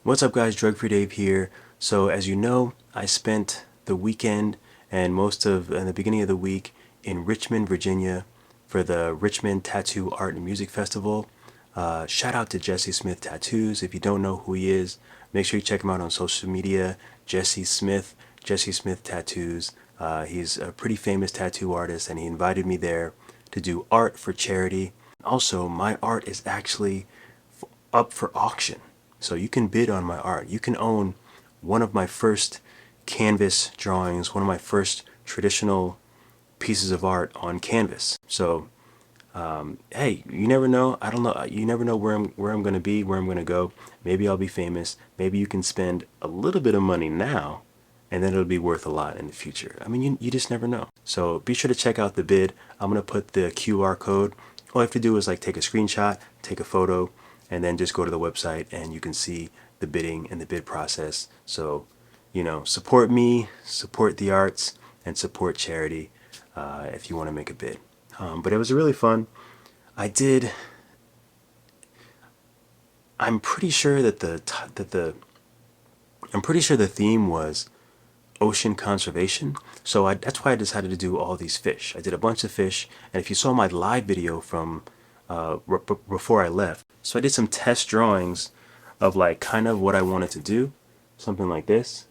What's up guys, Drugfreedave here. So as you know, I spent the weekend and the beginning of the week in Richmond, Virginia for the Richmond Tattoo Art and Music Festival. Shout out to Jesse Smith Tattoos. If you don't know who he is, make sure you check him out on social media. Jesse Smith Tattoos. He's a pretty famous tattoo artist and he invited me there to do art for charity. Also, my art is actually up for auction. So you can bid on my art. You can own one of my first canvas drawings, one of my first traditional pieces of art on canvas. So, hey, you never know. I don't know. You never know where I'm going to be, where I'm going to go. Maybe I'll be famous. Maybe you can spend a little bit of money now, and then it'll be worth a lot in the future. I mean, you just never know. So be sure to check out the bid. I'm going to put the QR code. All you have to do is like take a screenshot, take a photo, and then just go to the website and you can see the bidding and the bid process. So, support me, support the arts, and support charity if you want to make a bid. But it was really fun. I'm pretty sure that I'm pretty sure the theme was ocean conservation. So that's why I decided to do all these fish. I did a bunch of fish, and if you saw my live video from before I left, so I did some test drawings of like kind of what I wanted to do, something like this.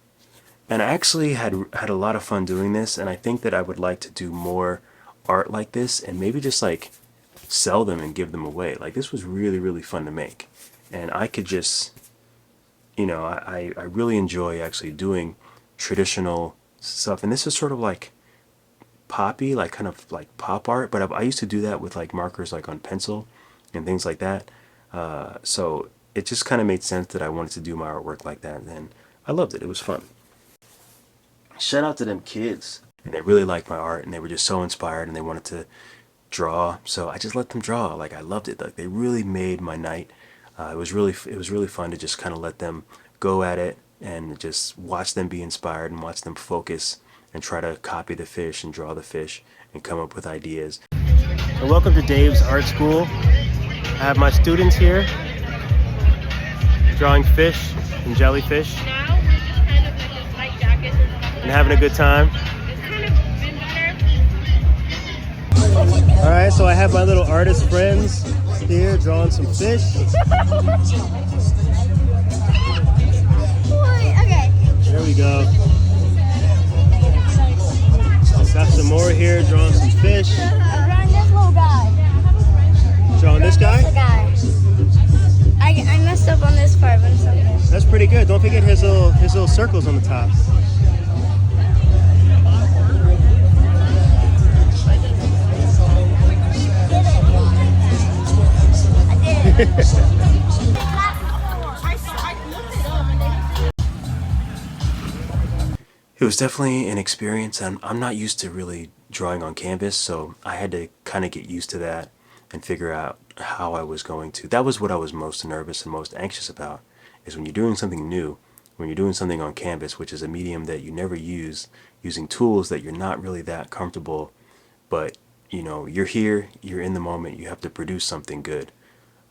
And I actually had a lot of fun doing this, and I think that I would like to do more art like this and maybe just like sell them and give them away. Like this was really, really fun to make. And I could just, I really enjoy actually doing traditional stuff. And this is sort of like poppy, like kind of like pop art, but I used to do that with like markers like on pencil and things like that. So it just kind of made sense that I wanted to do my artwork like that, and I loved it. It was fun. Shout out to them kids. And they really liked my art, and they were just so inspired, and they wanted to draw. So I just let them draw. Like I loved it. Like they really made my night. It was really fun to just kind of let them go at it and just watch them be inspired and watch them focus and try to copy the fish and draw the fish and come up with ideas. So welcome to Dave's Art School. I have my students here drawing fish and jellyfish and having a good time. Alright, so I have my little artist friends here drawing some fish. Okay. There we go. Got some more here drawing some fish. I'm drawing this little guy. Drawing this guy? The guy. I messed up on this part, but it's okay. That's pretty good. Don't forget his little circles on the top. It was definitely an experience, and I'm not used to really drawing on canvas, so I had to kind of get used to that and figure out how I was going to. That was what I was most nervous and most anxious about, is when you're doing something new, when you're doing something on canvas, which is a medium that you never use, using tools that you're not really that comfortable, but you're here, you're in the moment, you have to produce something good.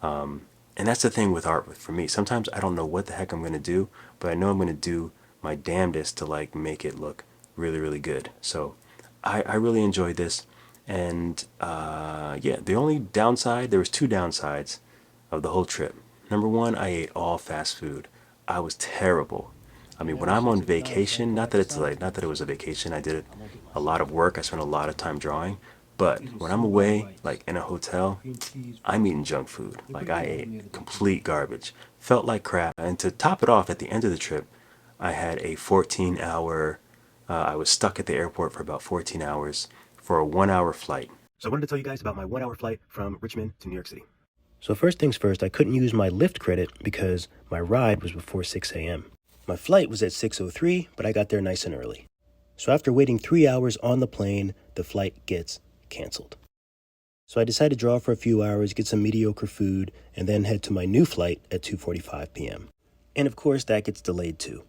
And that's the thing with art for me. Sometimes I don't know what the heck I'm going to do, but I know I'm going to do my damnedest to like make it look really, really good. So I really enjoyed this. And yeah, the only downside, there was two downsides of the whole trip. Number one, I ate all fast food. I was terrible. I mean, when I'm on vacation, not that it was a vacation, I did a lot of work, I spent a lot of time drawing, but when I'm away, like in a hotel, I'm eating junk food. Like I ate complete garbage. Felt like crap. And to top it off, at the end of the trip, I had a 14-hour, I was stuck at the airport for about 14 hours for a 1-hour flight. So I wanted to tell you guys about my 1-hour flight from Richmond to New York City. So first things first, I couldn't use my Lyft credit because my ride was before 6 a.m. My flight was at 6:03, but I got there nice and early. So after waiting 3 hours on the plane, the flight gets canceled. So I decided to draw for a few hours, get some mediocre food, and then head to my new flight at 2:45 p.m. And of course, that gets delayed too.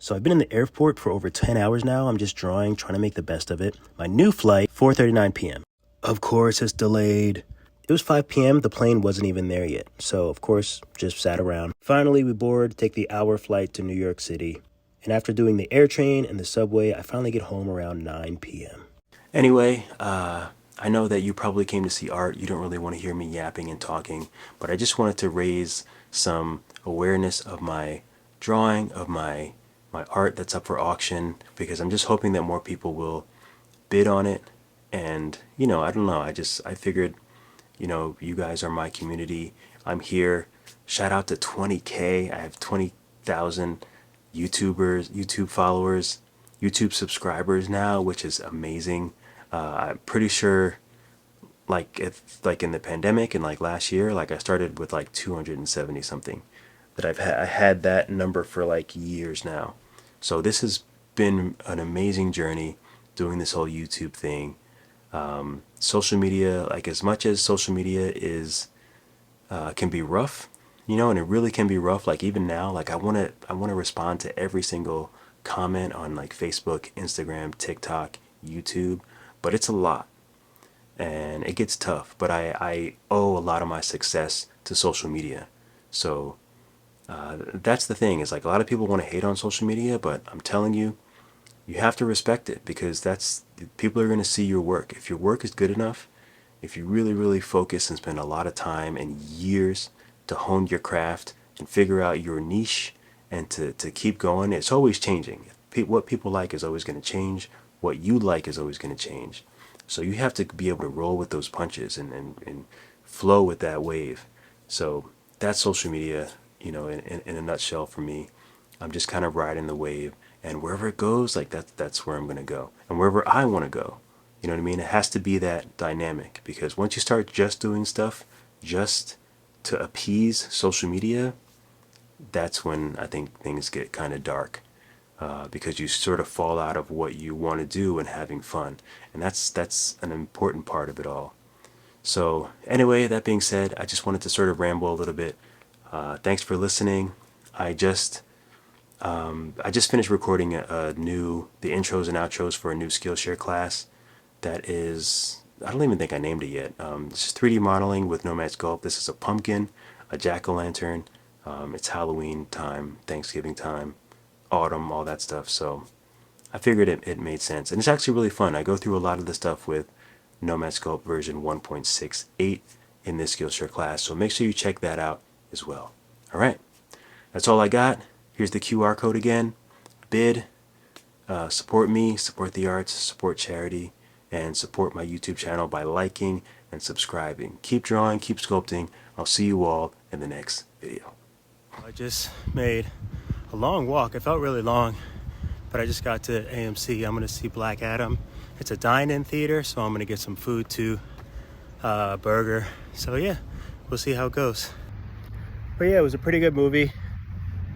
So I've been in the airport for over 10 hours now. I'm just drawing, trying to make the best of it. My new flight, 4:39 p.m. Of course, it's delayed. It was 5 p.m. The plane wasn't even there yet. So, of course, just sat around. Finally, we board, take the hour flight to New York City. And after doing the air train and the subway, I finally get home around 9 p.m. Anyway, I know that you probably came to see art. You don't really want to hear me yapping and talking, but I just wanted to raise some awareness of my drawing, of my art that's up for auction, because I'm just hoping that more people will bid on it. And, I don't know. I figured, you guys are my community. I'm here. Shout out to 20K. I have 20,000 YouTube followers, YouTube subscribers now, which is amazing. I'm pretty sure, like in the pandemic and like last year, like I started with like 270 something. That I had that number for like years now. So this has been an amazing journey doing this whole YouTube thing. Social media, like as much as social media is can be rough, and it really can be rough. Like even now, like I want to respond to every single comment on like Facebook, Instagram, TikTok, YouTube, but it's a lot and it gets tough. But I owe a lot of my success to social media. So that's the thing, is like a lot of people want to hate on social media, but I'm telling you, you have to respect it, because that's people are going to see your work. If your work is good enough, if you really, really focus and spend a lot of time and years to hone your craft and figure out your niche and to keep going, it's always changing. What people like is always going to change. What you like is always going to change. So you have to be able to roll with those punches and flow with that wave. So that's social media, in a nutshell for me. I'm just kind of riding the wave, and wherever it goes, like that's where I'm going to go, and wherever I want to go. You know what I mean? It has to be that dynamic, because once you start just doing stuff just to appease social media, that's when I think things get kind of dark, because you sort of fall out of what you want to do and having fun, and that's an important part of it all. So anyway, that being said, I just wanted to sort of ramble a little bit. Thanks for listening. I just finished recording the intros and outros for a new Skillshare class that is, I don't even think I named it yet. This is 3D modeling with Nomad Sculpt. This is a pumpkin, a jack-o'-lantern. It's Halloween time, Thanksgiving time, autumn, all that stuff. So I figured it made sense. And it's actually really fun. I go through a lot of the stuff with Nomad Sculpt version 1.68 in this Skillshare class. So make sure you check that out as well. All right. That's all I got. Here's the QR code again. Bid, support me, support the arts, support charity, and support my YouTube channel by liking and subscribing. Keep drawing, keep sculpting. I'll see you all in the next video. I just made a long walk. It felt really long, but I just got to AMC. I'm going to see Black Adam. It's a dine-in theater, so I'm going to get some food too, burger. So yeah, we'll see how it goes. But yeah, it was a pretty good movie,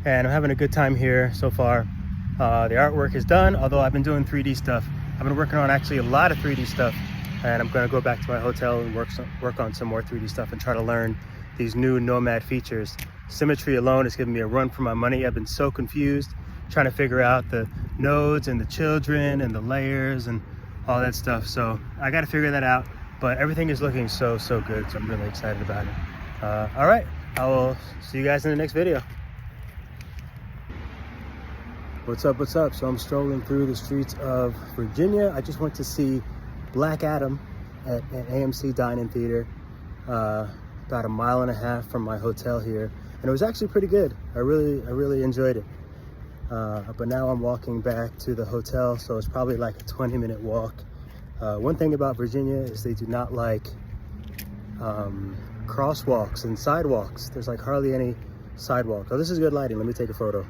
and I'm having a good time here so far. The artwork is done, although I've been doing 3D stuff. I've been working on actually a lot of 3D stuff, and I'm going to go back to my hotel and work on some more 3D stuff and try to learn these new Nomad features. Symmetry alone is giving me a run for my money. I've been so confused trying to figure out the nodes and the children and the layers and all that stuff. So I got to figure that out, but everything is looking so good, so I'm really excited about it. All right, I will see you guys in the next video. What's up? So I'm strolling through the streets of Virginia. I just went to see Black Adam at an AMC Dine-In Theater, about a mile and a half from my hotel here, and it was actually pretty good. I really enjoyed it. But now I'm walking back to the hotel, so it's probably like a 20-minute walk. One thing about Virginia is they do not like crosswalks and sidewalks. There's like hardly any sidewalk. Oh, this is good lighting. Let me take a photo.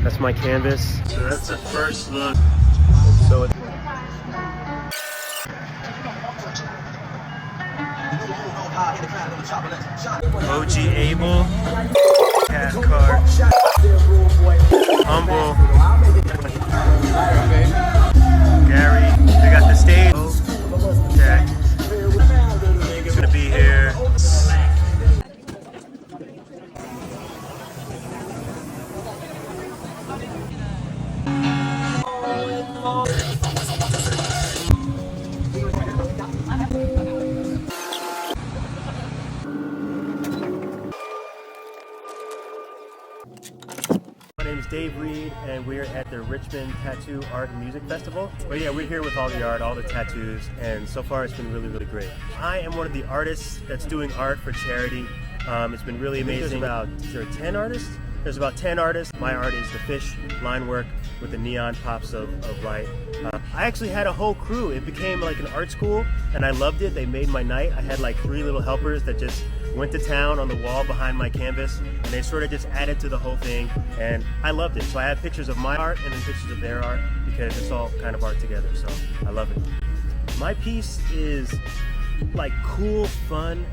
That's my canvas. So that's the first look. So OG Abel, Cat Car, Humble, Gary. They got the stage. Jack. He's gonna be here. Dave Reed, and we're at the Richmond Tattoo Art and Music Festival. But yeah, we're here with all the art, all the tattoos, and so far it's been really, really great. I am one of the artists that's doing art for charity. It's been really amazing. Is there 10 artists? There's about 10 artists. My art is the fish line work with the neon pops of light. I actually had a whole crew. It became like an art school, and I loved it. They made my night. I had like 3 little helpers that just went to town on the wall behind my canvas, and they sort of just added to the whole thing, and I loved it. So I have pictures of my art and then pictures of their art because it's all kind of art together, so I love it. My piece is like cool, fun,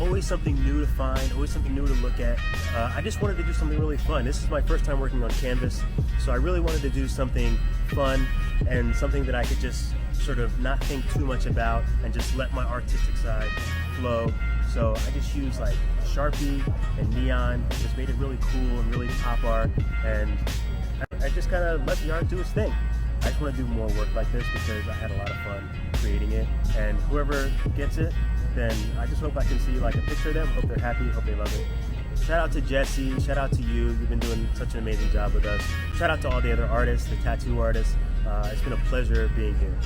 always something new to find, always something new to look at. I just wanted to do something really fun. This is my first time working on canvas, so I really wanted to do something fun and something that I could just sort of not think too much about and just let my artistic side flow. So I just used like Sharpie and neon, just made it really cool and really pop art, and I just kind of let the art do its thing. I just want to do more work like this because I had a lot of fun creating it, and whoever gets it, then I just hope I can see like a picture of them, hope they're happy, hope they love it. Shout out to Jesse, shout out to you, you've been doing such an amazing job with us. Shout out to all the other artists, the tattoo artists. It's been a pleasure being here.